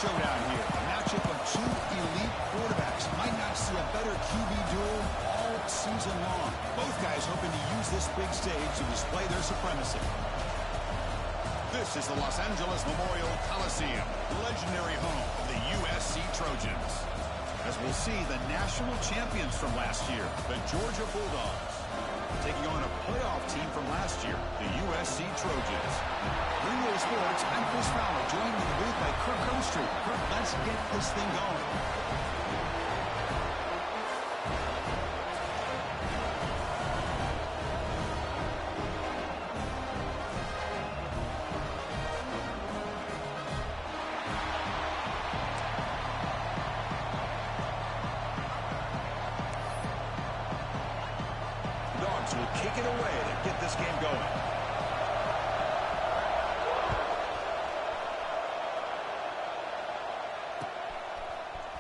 showdown here. A matchup of two elite quarterbacks. Might not see a better QB duel all season long. Both guys hoping to use this big stage to display their supremacy. This is the Los Angeles Memorial Coliseum, legendary home of the USC Trojans. As we'll see, the national champions from last year, the Georgia Bulldogs, taking on a playoff team from last year, the USC Trojans. Greenway Sports, I'm Chris Fowler, joined in the booth by Kirk Overstreet. Kirk, let's get this thing going. Will kick it away to get this game going.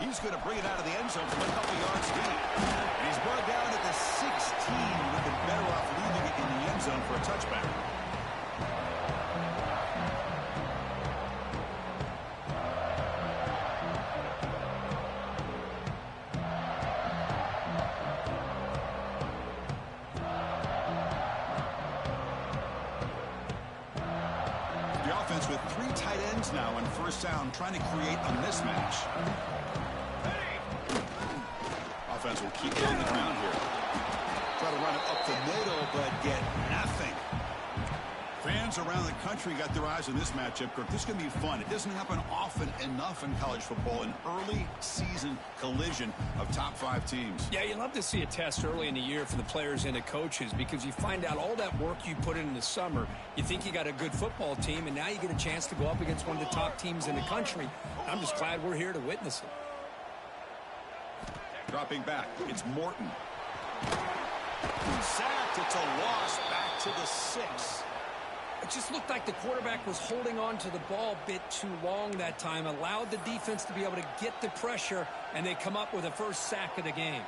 He's going to bring it out of the end zone from a couple yards deep. And he's brought down at the 16. We've been better off leaving it in the end zone for a touchback. With three tight ends now on first down, trying to create a mismatch. Offense will keep it on the ground here. Try to run it up the middle, but get nothing. Fans around the country got their eyes on this matchup, Kirk. This is going to be fun. It doesn't happen often enough in college football, an early season collision of top 5 teams. Yeah, you love to see a test early in the year for the players and the coaches because you find out all that work you put in the summer. You think you got a good football team, and now you get a chance to go up against one of the top teams in the country. I'm just glad we're here to witness it. Dropping back, it's Morton. Sacked, it's a loss, back to the 6. It just looked like the quarterback was holding on to the ball a bit too long that time, allowed the defense to be able to get the pressure, and they come up with the first sack of the game.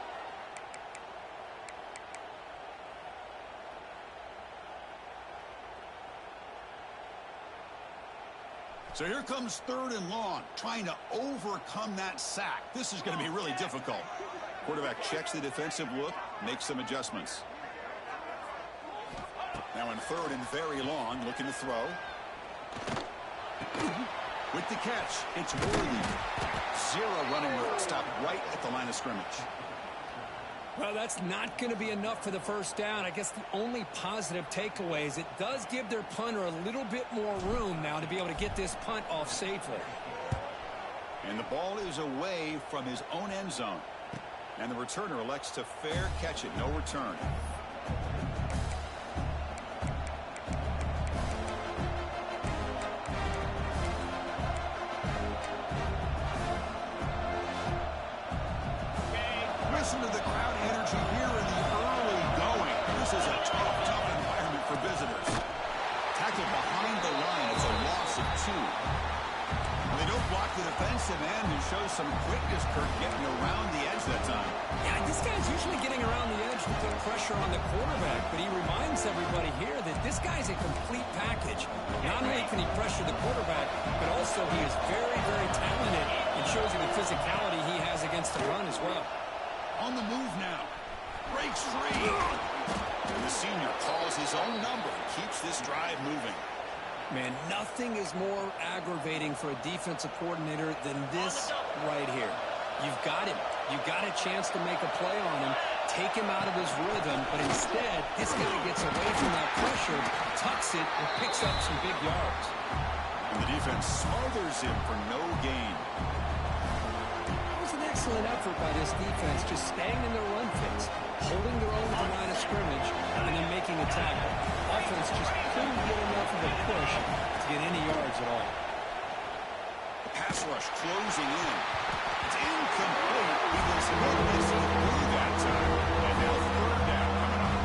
So here comes 3rd and long, trying to overcome that sack. This is going to be really difficult. Quarterback checks the defensive look, makes some adjustments. Now in 3rd and very long, looking to throw. With the catch, it's Worthy. 0 running room, stopped right at the line of scrimmage. Well, that's not going to be enough for the first down. I guess the only positive takeaway is it does give their punter a little bit more room now to be able to get this punt off safely. And the ball is away from his own end zone. And the returner elects to fair catch it, no return. Listen to the crowd energy here in the early going. This is a tough environment for visitors. Tackled behind the line. It's a loss of 2. They don't block the defensive end, who shows some quickness, Kirk, getting around the edge that time. Yeah, this guy's usually getting around the edge to put pressure on the quarterback, but he reminds everybody here that this guy's a complete package. Not only can he pressure the quarterback, but also he is very, very talented and shows you the physicality he has against the run as well. On the move now. Breaks free. And the senior calls his own number and keeps this drive moving. Man, nothing is more aggravating for a defensive coordinator than this right here. You've got him. You've got a chance to make a play on him, take him out of his rhythm, but instead, this guy gets away from that pressure, tucks it, and picks up some big yards. And the defense smothers him for no gain. Excellent effort by this defense, just staying in their run fits, holding their own at the line of scrimmage, and then making a tackle. Offense just couldn't get enough of a push to get any yards at all. The pass rush closing in. It's incomplete. He was hit as he blew that time. And now 3rd down coming up.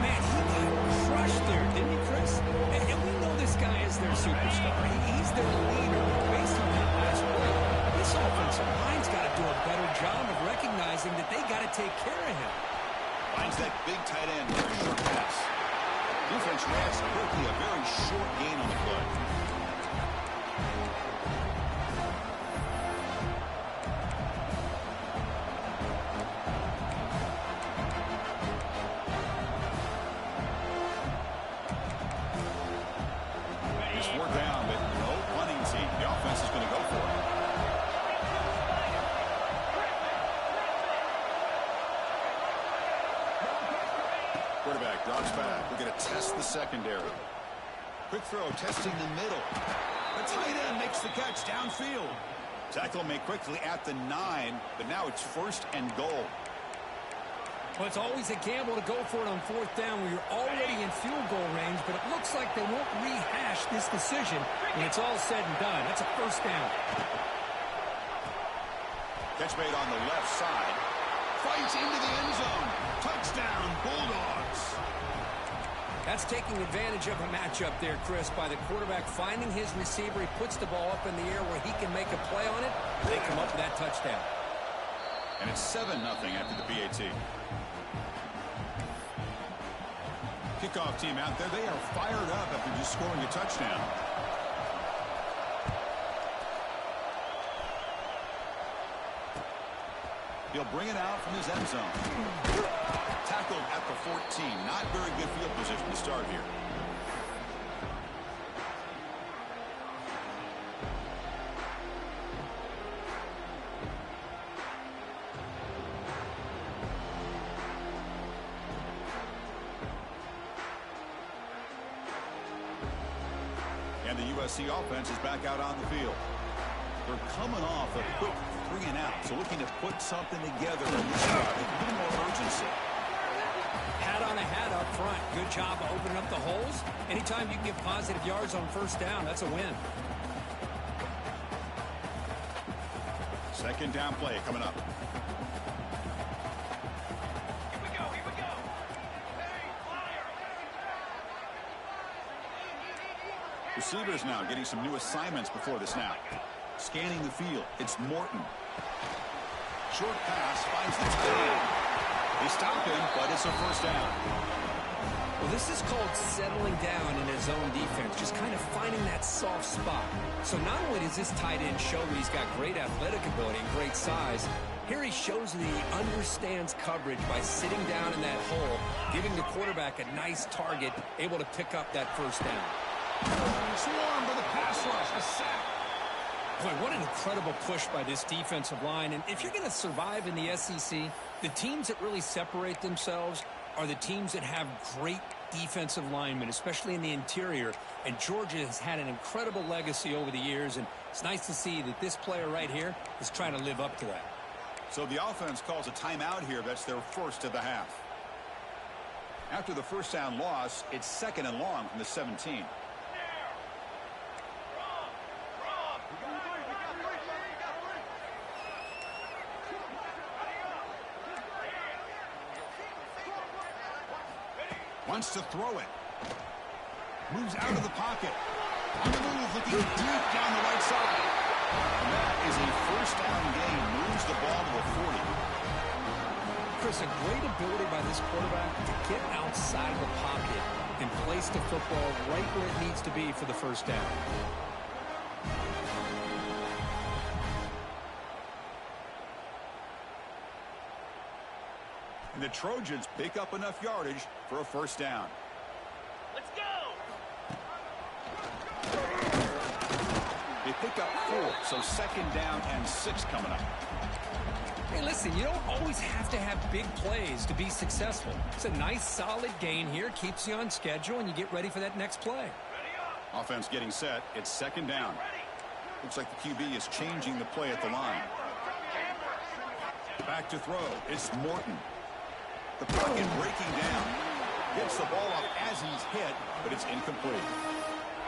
Man, he got crushed there, didn't he, Chris? And we know this guy is their superstar. He's their leader based on that last play. This offensive line's got to do a better job of recognizing that they got to take care of him. Finds that big tight end with a short pass. Defense reacts quickly, a very short gain on the play. It's 4th down, but no punting team. The offense is going to go for it. Quarterback drops back. We're going to test the secondary. Quick throw, testing the middle. The tight end makes the catch downfield. Tackle made quickly at the 9, but now it's 1st and goal. Well, it's always a gamble to go for it on 4th down where you're already in field goal range, but it looks like they won't rehash this decision when it's all said and done. That's a 1st down. Catch made on the left side. Fights into the end zone. Touchdown, Bulldogs. That's taking advantage of a matchup there, Chris, by the quarterback finding his receiver. He puts the ball up in the air where he can make a play on it. They come up with that touchdown. And it's 7-0 after the PAT. Kickoff team out there. They are fired up after just scoring a touchdown. He'll bring it out from his end zone. Tackled at the 14. Not very good field position to start here. And the USC offense is back out on the field. They're coming off a quick 3-and-out, so looking to put something together in this drive. A little more urgency. Hat on a hat up front. Good job of opening up the holes. Anytime you can get positive yards on 1st down, that's a win. 2nd down play coming up. Here we go, here we go. Receivers now getting some new assignments before the snap. Scanning the field. It's Morton. Short pass finds the tight end. They stop him, but it's a 1st down. Well, this is called settling down in his own defense, just kind of finding that soft spot. So not only does this tight end show that he's got great athletic ability and great size, here he shows that he understands coverage by sitting down in that hole, giving the quarterback a nice target, able to pick up that 1st down. Swarm for the pass rush. A sack. Boy, what an incredible push by this defensive line. And if you're going to survive in the SEC, the teams that really separate themselves are the teams that have great defensive linemen, especially in the interior. And Georgia has had an incredible legacy over the years, and it's nice to see that this player right here is trying to live up to that. So the offense calls a timeout here. That's their 1st of the half. After the 1st down loss, it's 2nd and long from the 17. Wants to throw it. Moves out of the pocket. On the move, looking deep down the right side. And that is a 1st down gain. Moves the ball to the 40. Chris, a great ability by this quarterback to get outside of the pocket and place the football right where it needs to be for the 1st down. And the Trojans pick up enough yardage for a 1st down. Let's go. They pick up 4, so 2nd down and 6 coming up. Hey, listen, you don't always have to have big plays to be successful. It's a nice, solid gain here, keeps you on schedule, and you get ready for that next play. Offense getting set. It's 2nd down. Looks like the QB is changing the play at the line. Back to throw. It's Morton. The pocket breaking down. Gets the ball off as he's hit, but it's incomplete.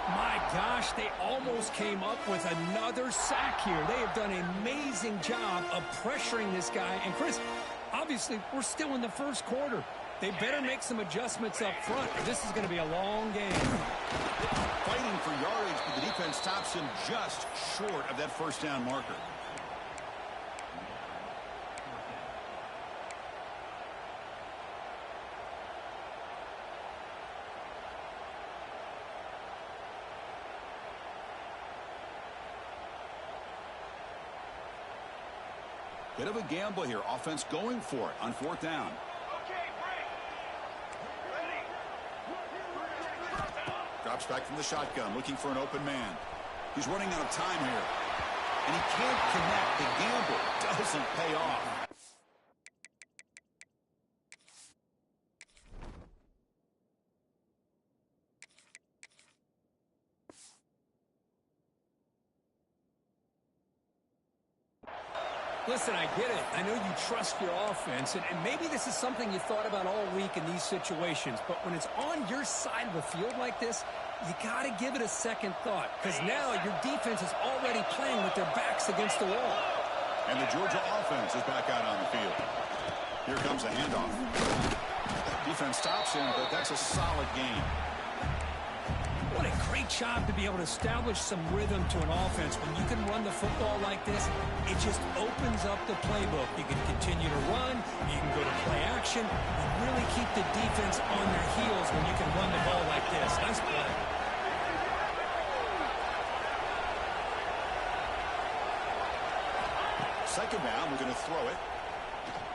My gosh, they almost came up with another sack here. They have done an amazing job of pressuring this guy. And, Chris, obviously, we're still in the 1st quarter. They better make some adjustments up front, or this is going to be a long game. Fighting for yardage, but the defense stops him just short of that 1st down marker. Bit of a gamble here. Offense going for it on 4th down. drops back from the shotgun, looking for an open man. He's running out of time here. And he can't connect. The gamble doesn't pay off. Listen, I get it. I know you trust your offense, and maybe this is something you thought about all week in these situations, but when it's on your side of the field like this, you got to give it a second thought, because now your defense is already playing with their backs against the wall. And the Georgia offense is back out on the field. Here comes a handoff. Defense stops him, but that's a solid game. What a great job to be able to establish some rhythm to an offense. When you can run the football like this, it just opens up the playbook. You can continue to run, you can go to play action, and really keep the defense on their heels when you can run the ball like this. Nice play. Second down, we're going to throw it.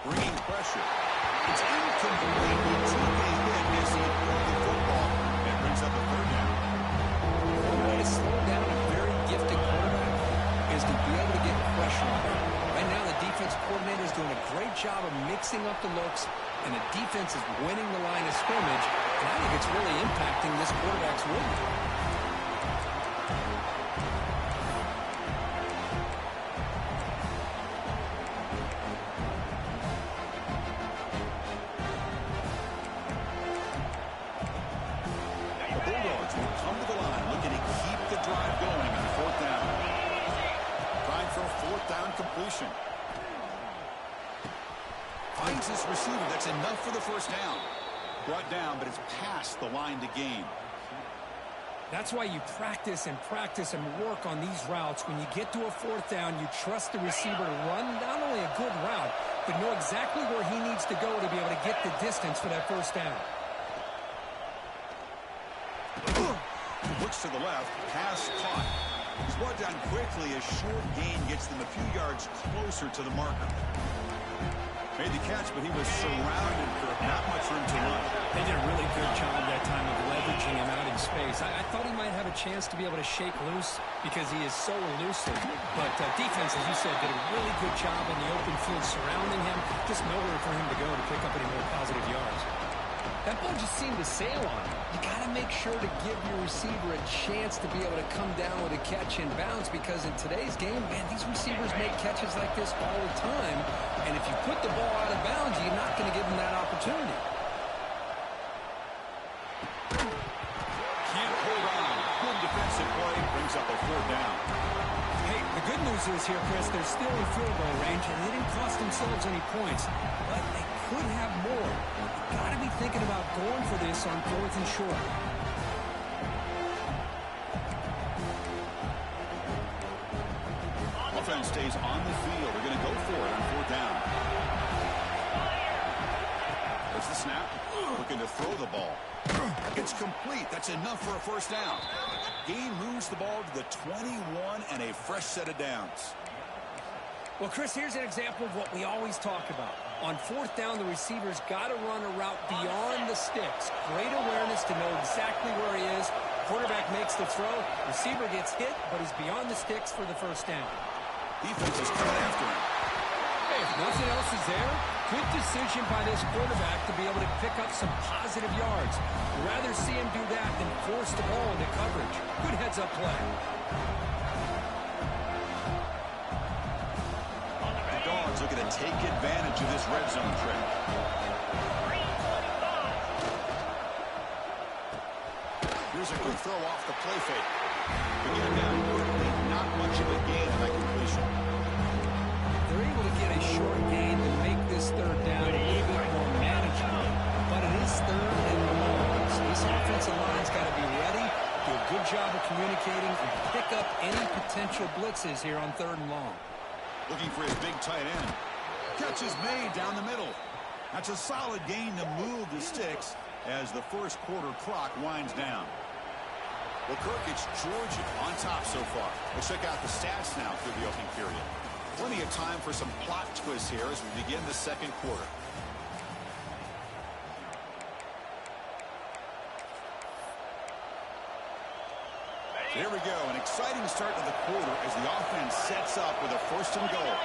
Bringing pressure. It's incomplete. He took a hit as he threw the football. That brings up a third down. One way to slow down a very gifted quarterback is to be able to get pressure on him. Right now, the defense coordinator is doing a great job of mixing up the looks, and the defense is winning the line of scrimmage, and I think it's really impacting this quarterback's rhythm. Completion. Finds this receiver. That's enough for the first down. Brought down, but it's past the line to gain. That's why you practice and work on these routes. When you get to a fourth down, you trust the receiver to run not only a good route, but know exactly where he needs to go to be able to get the distance for that first down. Looks to the left. Pass caught. He's brought down quickly. A short gain gets them a few yards closer to the marker. Made the catch, but he was surrounded for not much room to run. They did a really good job that time of leveraging him out in space. I thought he might have a chance to be able to shake loose because he is so elusive. But defense, as you said, did a really good job in the open field surrounding him. Just nowhere for him to go to pick up any more positive yards. That ball just seemed to sail on him. You got to make sure to give your receiver a chance to be able to come down with a catch and bounce, because in today's game, man, these receivers make catches like this all the time. And if you put the ball out of bounds, you're not going to give them that opportunity. Can't hold on. Good defensive play. Brings up a fourth down. Hey, the good news is here, Chris, they're still in field goal range, and they didn't cost themselves any points. But they could have more. Got to be thinking about going for this on fourth and short. Offense stays on the field. They're going to go for it on fourth down. There's the snap. Looking to throw the ball. It's complete. That's enough for a first down. Gain moves the ball to the 21 and a fresh set of downs. Well, Chris, here's an example of what we always talk about. On fourth down, the receiver's got to run a route beyond the sticks. Great awareness to know exactly where he is. Quarterback makes the throw. Receiver gets hit, but he's beyond the sticks for the first down. Defense is coming after him. Hey, if nothing else is there, good decision by this quarterback to be able to pick up some positive yards. I'd rather see him do that than force the ball into coverage. Good heads-up play. Looking to take advantage of this red zone trip. Here's a good throw off the play fake. Bringing it down quickly, not much of a gain on that completion. They're able to get a short gain to make this third down a little bit more manageable. But it is third and long. So this offensive line's got to be ready, do a good job of communicating, and pick up any potential blitzes here on third and long. Looking for his big tight end. Catch is made down the middle. That's a solid gain to move the sticks as the first quarter clock winds down. Well, Kirk, it's Georgia on top so far. Let's check out the stats now through the opening period. Plenty of time for some plot twists here as we begin the second quarter. Here we go. An exciting start to the quarter as the offense sets up with a first and goal.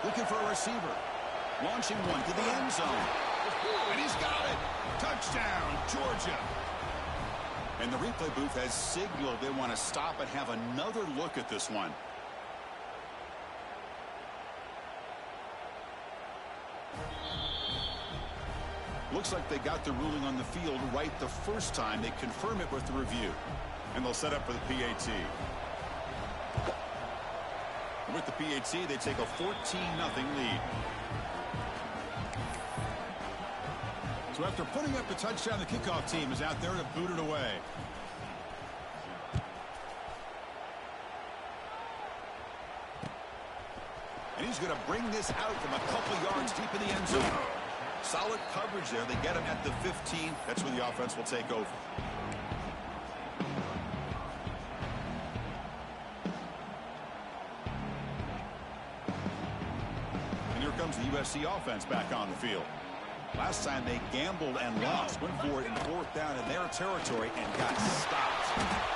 Looking for a receiver. Launching one to the end zone. And he's got it. Touchdown, Georgia. And the replay booth has signaled they want to stop and have another look at this one. Looks like they got the ruling on the field right the first time. They confirm it with the review. And they'll set up for the PAT. With the PAT, they take a 14-0 lead. So after putting up the touchdown, the kickoff team is out there to boot it away. And he's going to bring this out from a couple yards deep in the end zone. Solid coverage there. They get him at the 15. That's where the offense will take over. And here comes the USC offense back on the field. Last time they gambled and lost. Went for it in fourth down in their territory and got stopped.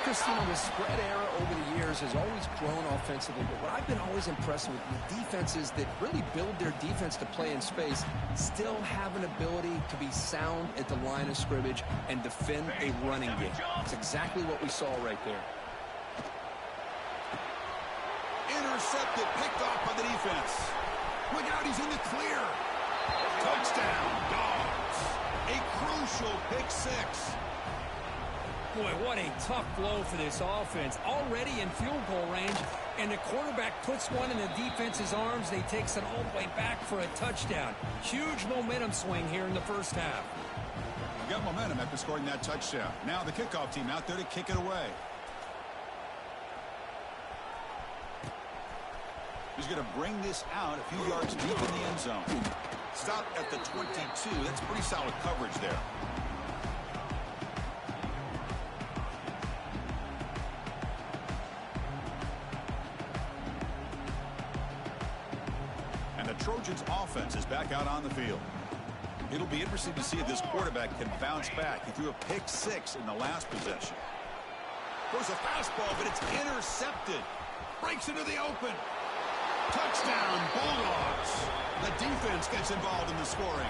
Christian, the spread era over the years has always grown offensively, but what I've been always impressed with the defenses that really build their defense to play in space still have an ability to be sound at the line of scrimmage and defend a running game. It's exactly what we saw right there. Intercepted, picked off by the defense. Look out, he's in the clear. Touchdown, Dogs. A crucial pick six. Boy, what a tough blow for this offense. Already in field goal range, and the quarterback puts one in the defense's arms. They takes it all the way back for a touchdown. Huge momentum swing here in the first half. You got momentum after scoring that touchdown. Now the kickoff team out there to kick it away. He's going to bring this out a few yards deep in the end zone. Stopped at the 22. That's pretty solid coverage there. And the Trojans' offense is back out on the field. It'll be interesting to see if this quarterback can bounce back. He threw a pick six in the last possession. Throws a fastball, but it's intercepted. Breaks into the open. Touchdown, Bulldogs. The defense gets involved in the scoring.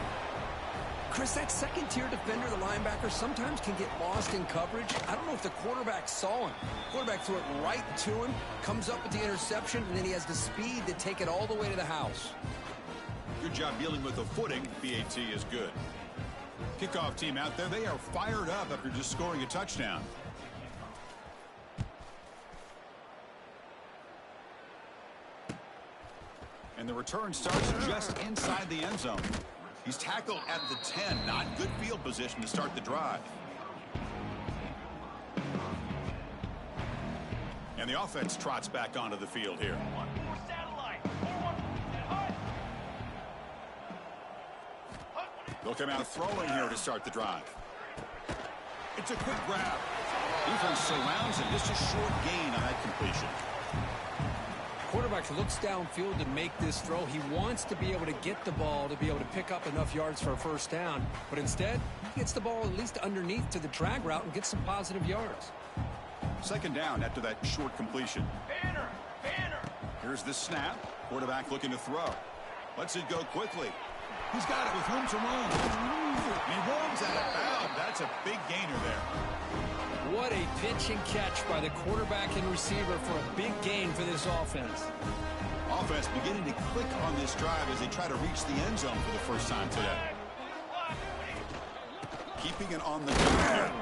Chris, that second-tier defender, the linebacker, sometimes can get lost in coverage. I don't know if the quarterback saw him. Quarterback threw it right to him, comes up with the interception, and then he has the speed to take it all the way to the house. Good job dealing with the footing. PAT is good. Kickoff team out there, they are fired up after just scoring a touchdown. And the return starts just inside the end zone. He's tackled at the 10. Not good field position to start the drive. And the offense trots back onto the field here. They'll come out throwing here to start the drive. It's a quick grab. Defense surrounds him. Just a short gain on that completion. Quarterback looks downfield to make this throw. He wants to be able to get the ball to be able to pick up enough yards for a first down. But instead, he gets the ball at least underneath to the drag route and gets some positive yards. Second down after that short completion. Banner! Banner! Here's the snap. Quarterback looking to throw. Lets it go quickly. He's got it with room to run. He runs out of bounds. That's a big gainer there. What a pitch and catch by the quarterback and receiver for a big gain for this offense. Offense beginning to click on this drive as they try to reach the end zone for the first time today. Keeping it on the ground.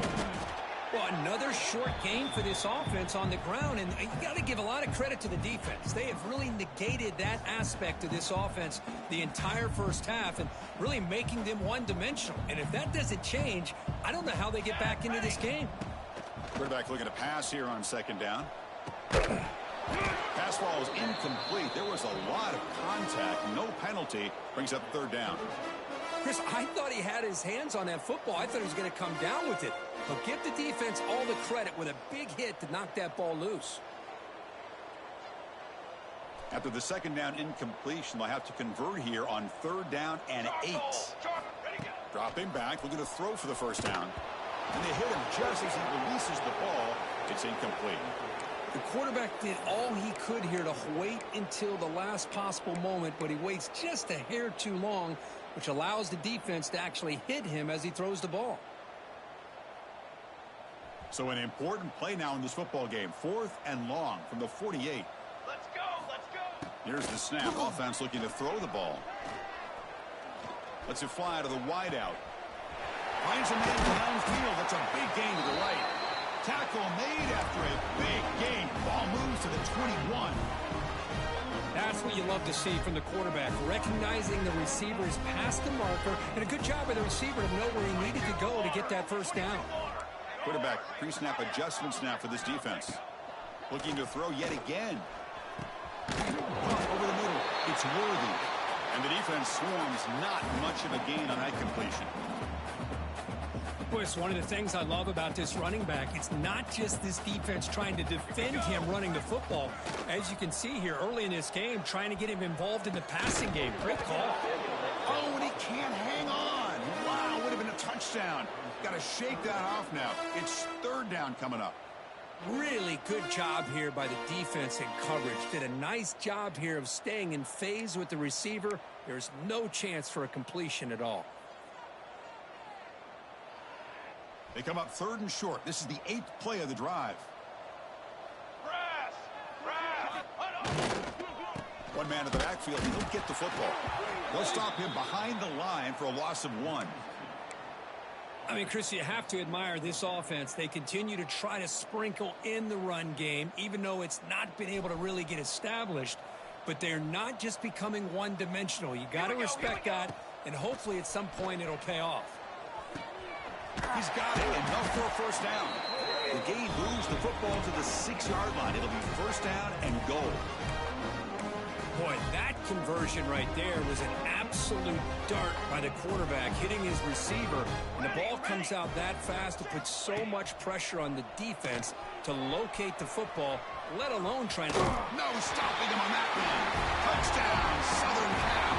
Well, another short gain for this offense on the ground, and you got to give a lot of credit to the defense. They have really negated that aspect of this offense the entire first half and really making them one-dimensional. And if that doesn't change, I don't know how they get back into this game. Quarterback looking to pass here on second down. Pass ball is incomplete. There was a lot of contact. No penalty. Brings up third down. Chris, I thought he had his hands on that football. I thought he was going to come down with it. But give the defense all the credit with a big hit to knock that ball loose. After the second down incompletion, they'll have to convert here on third down and 8. Dropping back, looking to throw for the first down. And they hit him just as he releases the ball. It's incomplete. The quarterback did all he could here to wait until the last possible moment, but he waits just a hair too long, which allows the defense to actually hit him as he throws the ball. So an important play now in this football game. 4th and long from the 48. Let's go, let's go. Here's the snap. Offense looking to throw the ball. Lets it fly to the wideout. Finds a man downfield. That's a big gain to the right. Tackle made after a big gain. Ball moves to the 21. That's what you love to see from the quarterback, recognizing the receiver's past the marker, and a good job by the receiver to know where he needed to go to get that first down. Quarterback pre-snap adjustments now for this defense. Looking to throw yet again. Over the middle. It's worthy. And the defense swarms not much of a gain on that completion. Boy, it's one of the things I love about this running back. It's not just this defense trying to defend him running the football. As you can see here early in this game, trying to get him involved in the passing game. Great call. Oh, and he can't hang on. Wow, would have been a touchdown. Got to shake that off now. It's 3rd down coming up. Really good job here by the defense in coverage. Did a nice job here of staying in phase with the receiver. There's no chance for a completion at all. They come up 3rd and short. This is the 8th play of the drive. One man in the backfield. He'll get the football. They'll stop him behind the line for a loss of 1. I mean, Chris, you have to admire this offense. They continue to try to sprinkle in the run game, even though it's not been able to really get established. But they're not just becoming one-dimensional. You got to respect that, and hopefully at some point it'll pay off. He's got it, enough for a first down. The gain moves the football to the 6-yard line. It'll be first down and goal. Boy, that conversion right there was an absolute dart by the quarterback, hitting his receiver. And the ball comes out that fast to put so much pressure on the defense to locate the football, let alone trying to... No stopping him on that one. Touchdown, Southern Cal.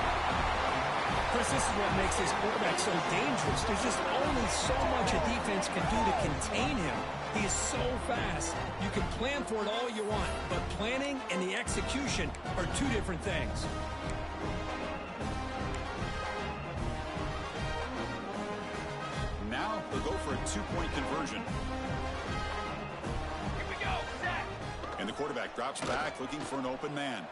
Chris, this is what makes this quarterback so dangerous. There's just only so much a defense can do to contain him. He is so fast. You can plan for it all you want, but planning and the execution are two different things. Now they'll go for a 2-point conversion. Here we go, set. And the quarterback drops back looking for an open man.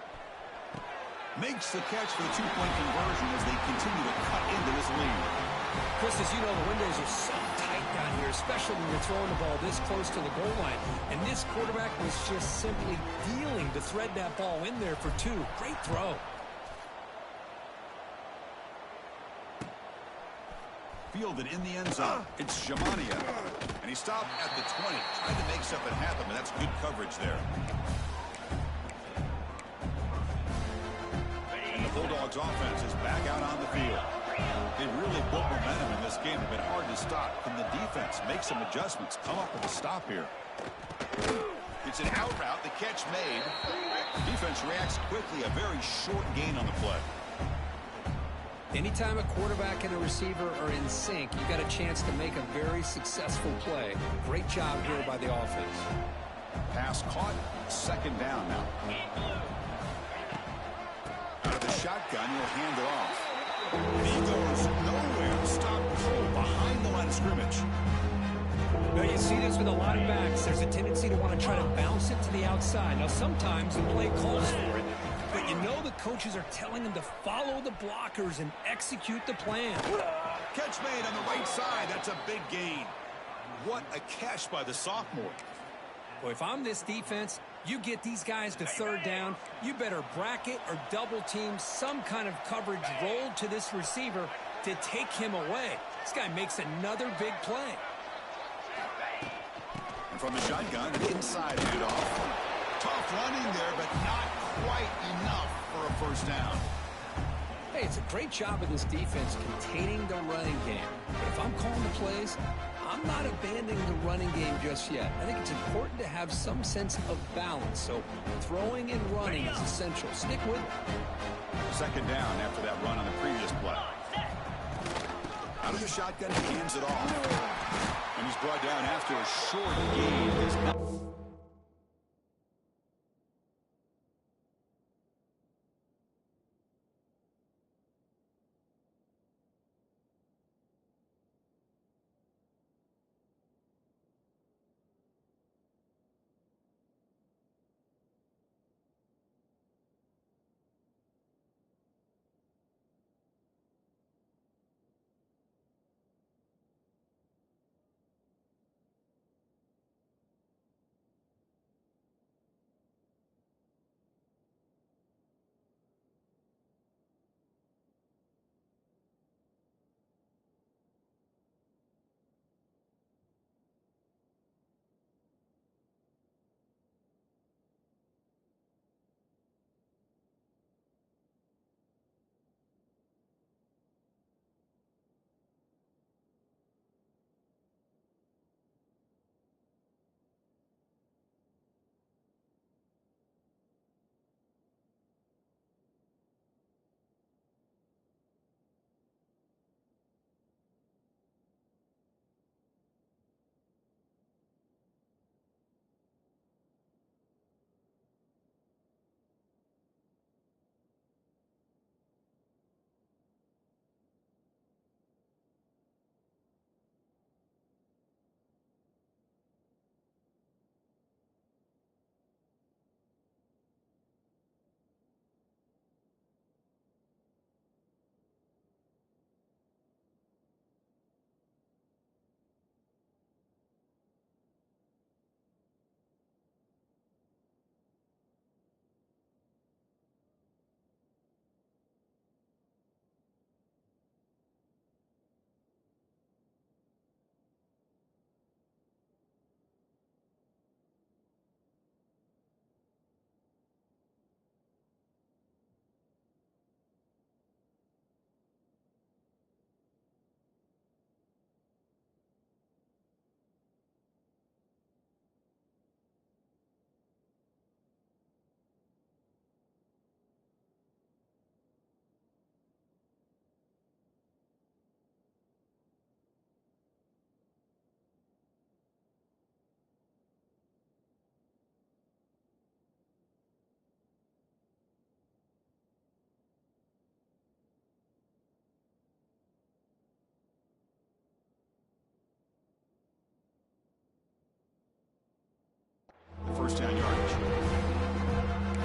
Makes the catch for the 2-point conversion as they continue to cut into this lead. Chris, as you know, the windows are so tight down here, especially when you're throwing the ball this close to the goal line. And this quarterback was just simply dealing to thread that ball in there for 2. Great throw. Fielded in the end zone. It's Shamania. And he stopped at the 20. Trying to make something happen, but that's good coverage there. And the Bulldogs offense is back out on the field. They really built momentum in this game. It's been hard to stop. Can the defense make some adjustments? Come up with a stop here. It's an out route. The catch made. Defense reacts quickly. A very short gain on the play. Anytime a quarterback and a receiver are in sync, you got a chance to make a very successful play. Great job here by the offense. Pass caught. 2nd down now. Out of the shotgun, he'll hand it off. And he goes nowhere. Stop cold behind the line of scrimmage. Now you see this with a lot of backs. There's a tendency to want to try to bounce it to the outside. Now sometimes the play calls for it, but you know the coaches are telling them to follow the blockers and execute the plan. Catch made on the right side. That's a big gain. What a catch by the sophomore. Well, if I'm this defense, you get these guys to 3rd down, you better bracket or double team some kind of coverage roll to this receiver to take him away. This guy makes another big play. And from the shotgun, inside handoff. Tough running there, but not quite enough for a first down. Hey, it's a great job of this defense containing the running game. But if I'm calling the plays, I'm not abandoning the running game just yet. I think it's important to have some sense of balance. So throwing and running is essential. Stick with it. 2nd down after that run on the previous play. Out of the shotgun, he hands it off. And And he's brought down after a short gain. First down yardage.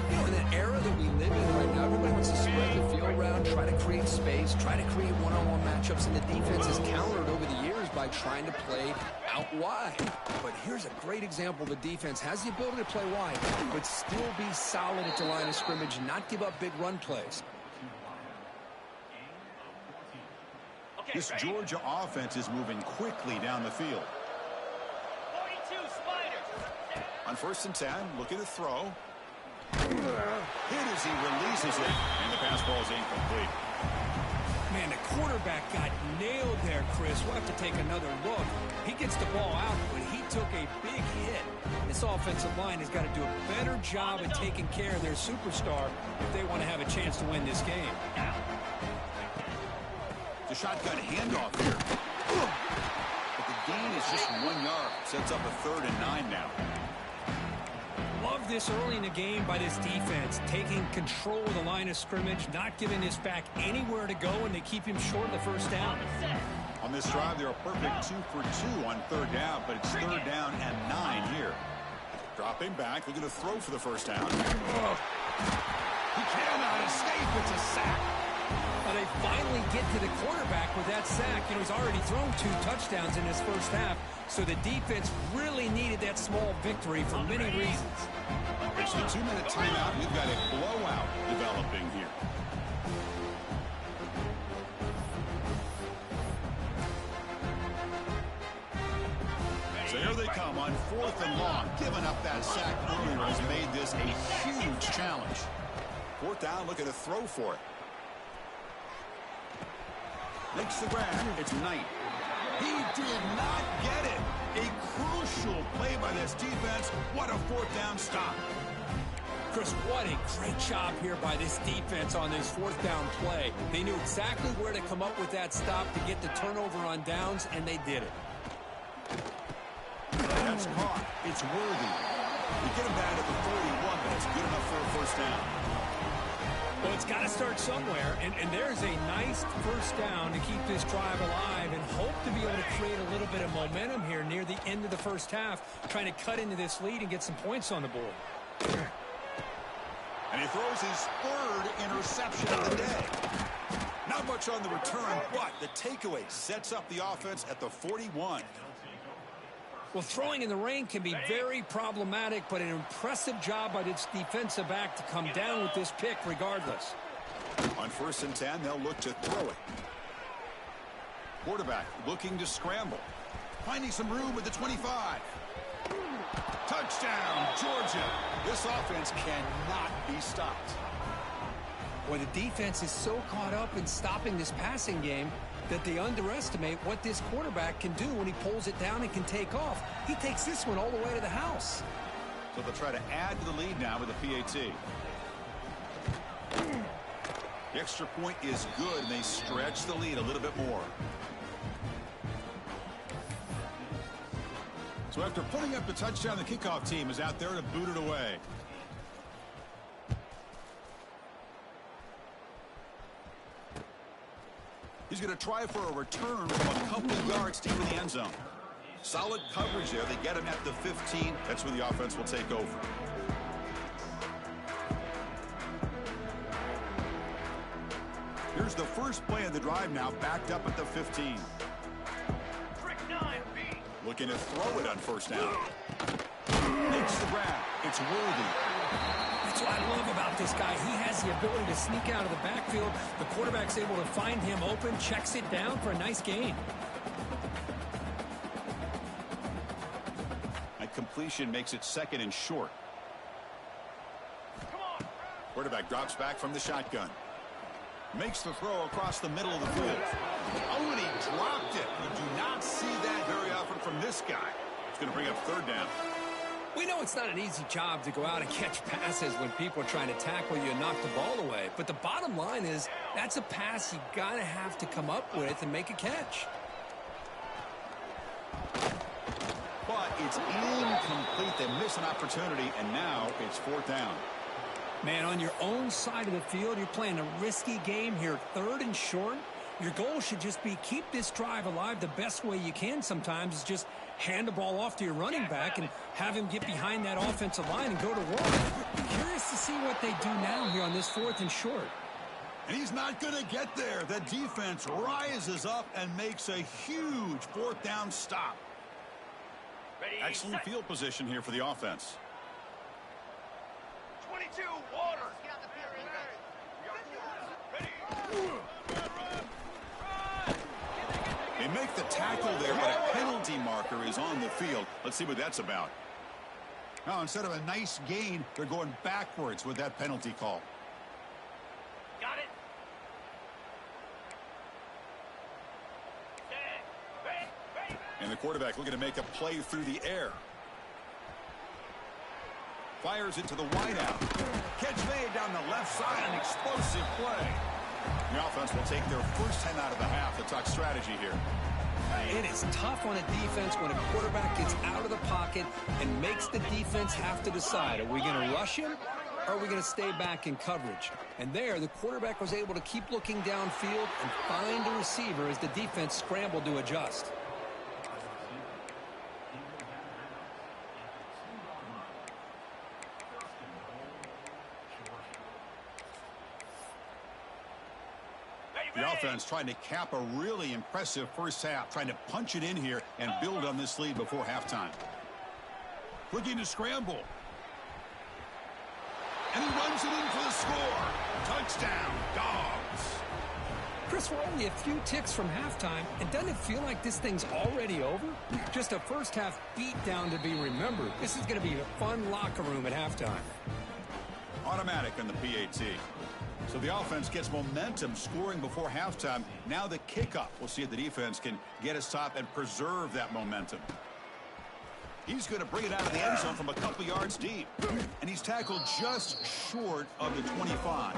You know, in the era that we live in right now, everybody wants to spread the field around, try to create space, try to create one-on-one matchups, and the defense has countered over the years by trying to play out wide. But here's a great example. The defense has the ability to play wide, but still be solid at the line of scrimmage and not give up big run plays. This Georgia offense is moving quickly down the field. 42 Spiders. On 1st and 10, looking to throw. Hit as he releases it, and the pass ball is incomplete. Man, the quarterback got nailed there, Chris. We'll have to take another look. He gets the ball out, but he took a big hit. This offensive line has got to do a better job at taking care of their superstar if they want to have a chance to win this game. The shotgun handoff here. But the gain is just 1 yard. Sets up a 3rd and 9 now. Love this early in the game by this defense, taking control of the line of scrimmage, not giving this back anywhere to go, and they keep him short of the first down. On this drive, they're a perfect 2 for 2 on 3rd down, but it's 3rd down and 9 here. Dropping back, looking to throw for the first down. He cannot escape. It's a sack. They finally get to the quarterback with that sack. You know, he's already thrown 2 touchdowns in his first half, so the defense really needed that small victory for many reasons. It's the 2-minute timeout. We've got a blowout developing here. So here they come on 4th and long. Giving up that sack earlier has made this a huge challenge. 4th down, looking to throw for it. Makes the grab. It's Knight. He did not get it. A crucial play by this defense. What a 4th down stop. Chris, what a great job here by this defense on this 4th down play. They knew exactly where to come up with that stop to get the turnover on downs, and they did it. It's worthy. You get him down at the 41, but it's good enough for a first down. Well, it's got to start somewhere, and there's a nice first down to keep this drive alive and hope to be able to create a little bit of momentum here near the end of the first half, trying to cut into this lead and get some points on the board. And he throws his third interception of the day. Not much on the return, but the takeaway sets up the offense at the 41. Well, throwing in the rain can be very problematic, but an impressive job by this defensive back to come down with this pick regardless. On 1st and 10, they'll look to throw it. Quarterback looking to scramble. Finding some room with the 25. Touchdown, Georgia. This offense cannot be stopped. Well, the defense is so caught up in stopping this passing game that they underestimate what this quarterback can do when he pulls it down and can take off. He takes this one all the way to the house. So they'll try to add to the lead now with a PAT. The extra point is good, and they stretch the lead a little bit more. So after putting up the touchdown, the kickoff team is out there to boot it away. He's going to try for a return from a couple of yards deep in the end zone. Solid coverage there. They get him at the 15. That's where the offense will take over. Here's the first play of the drive now, backed up at the 15. Looking to throw it on first down. Makes the grab. It's worthy. That's what I love about this guy. He has the ability to sneak out of the backfield. The quarterback's able to find him open, checks it down for a nice gain. That completion makes it 2nd and short. Quarterback drops back from the shotgun. Makes the throw across the middle of the field. Oh, and he dropped it. You do not see that very often from this guy. It's going to bring up 3rd down. We know it's not an easy job to go out and catch passes when people are trying to tackle you and knock the ball away. But the bottom line is that's a pass you got to have to come up with and make a catch. But it's incomplete. They miss an opportunity, and now it's 4th down. Man, on your own side of the field, you're playing a risky game here, 3rd and short. Your goal should just be keep this drive alive the best way you can sometimes is just hand the ball off to your running back and have him get behind that offensive line and go to work. Curious to see what they do now here on this 4th and short. And he's not going to get there. The defense rises up and makes a huge 4th down stop. Excellent field position here for the offense. 22, water. They make the tackle there, but a penalty marker is on the field. Let's see what that's about. Now, instead of a nice gain, they're going backwards with that penalty call. Got it. And the quarterback looking to make a play through the air. Fires it to the wideout. Catch made down the left side, an explosive play. The offense will take their first 10 out of the half. To talk strategy here. It is tough on a defense when a quarterback gets out of the pocket and makes the defense have to decide, are we going to rush him or are we going to stay back in coverage? And there, the quarterback was able to keep looking downfield and find a receiver as the defense scrambled to adjust. The offense trying to cap a really impressive first half, trying to punch it in here and build on this lead before halftime. Looking to scramble. And he runs it in for the score. Touchdown, Dogs. Chris, we're only a few ticks from halftime, and doesn't it feel like this thing's already over? Just a first half beatdown to be remembered. This is going to be a fun locker room at halftime. Automatic on the PAT. So the offense gets momentum scoring before halftime. Now the kickoff. We'll see if the defense can get a stop and preserve that momentum. He's going to bring it out of the end zone from a couple yards deep. And he's tackled just short of the 25.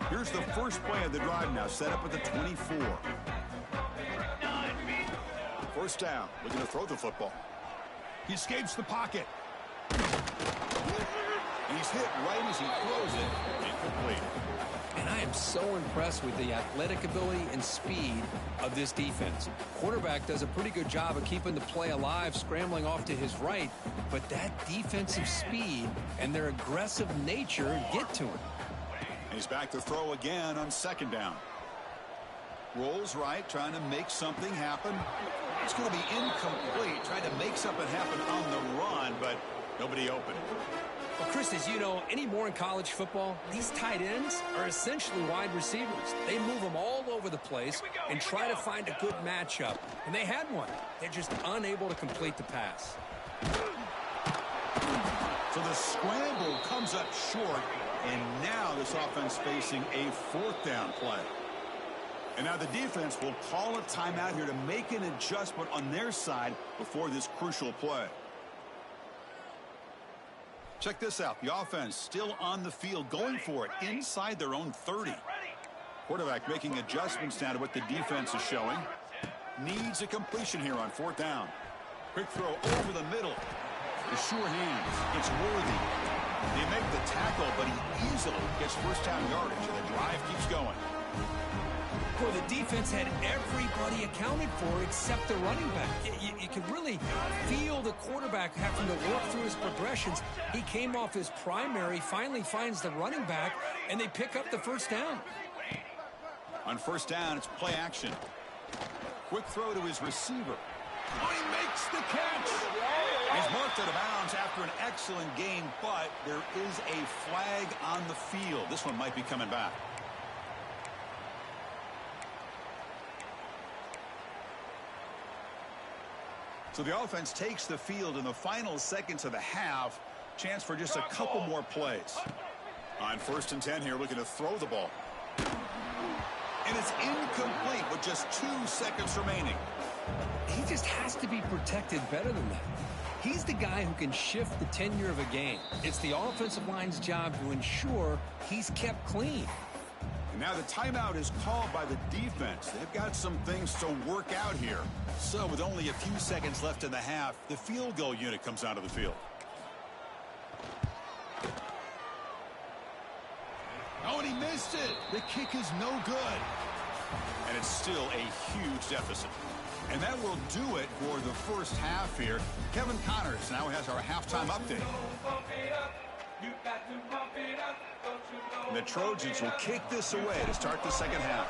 Here's the first play of the drive now, set up at the 24. First down, looking to throw the football. He escapes the pocket. He's hit right as he throws it. Incomplete. And I am so impressed with the athletic ability and speed of this defense. Quarterback does a pretty good job of keeping the play alive, scrambling off to his right, but that defensive speed and their aggressive nature get to him. He's back to throw again on second down. Rolls right, trying to make something happen. It's going to be incomplete, trying to make something happen on the run, but nobody open. Well, Chris, as you know, anymore in college football, these tight ends are essentially wide receivers. They move them all over the place and try to find a good matchup. And they had one. They're just unable to complete the pass. So the scramble comes up short, and now this offense facing a fourth down play. And now the defense will call a timeout here to make an adjustment on their side before this crucial play. Check this out. The offense still on the field, going for it inside their own 30. Quarterback making adjustments now to what the defense is showing. Needs a completion here on fourth down. Quick throw over the middle. The sure hands. It's worthy. They make the tackle, but he easily gets first down yardage, and the drive keeps going. Well, the defense had everybody accounted for except the running back. You could really feel the quarterback having to work through his progressions. He came off his primary, finally finds the running back, and they pick up the first down. On first down, it's play action. Quick throw to his receiver. Oh, he makes the catch. He's marked out of bounds after an excellent game, but there is a flag on the field. This one might be coming back. So the offense takes the field in the final seconds of the half. Chance for just a couple more plays. On first and 10 here, looking to throw the ball. And it's incomplete with just 2 seconds remaining. He just has to be protected better than that. He's the guy who can shift the tenure of a game. It's the offensive line's job to ensure he's kept clean. And now the timeout is called by the defense. They've got some things to work out here. So with only a few seconds left in the half, the field goal unit comes out of the field. Oh, and he missed it. The kick is no good. And it's still a huge deficit. And that will do it for the first half here. Kevin Connors now has our halftime update. And the Trojans will kick this away to start the second half.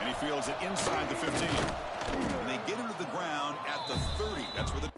And he fields it inside the 15. And they get him to the ground at the 30. That's where the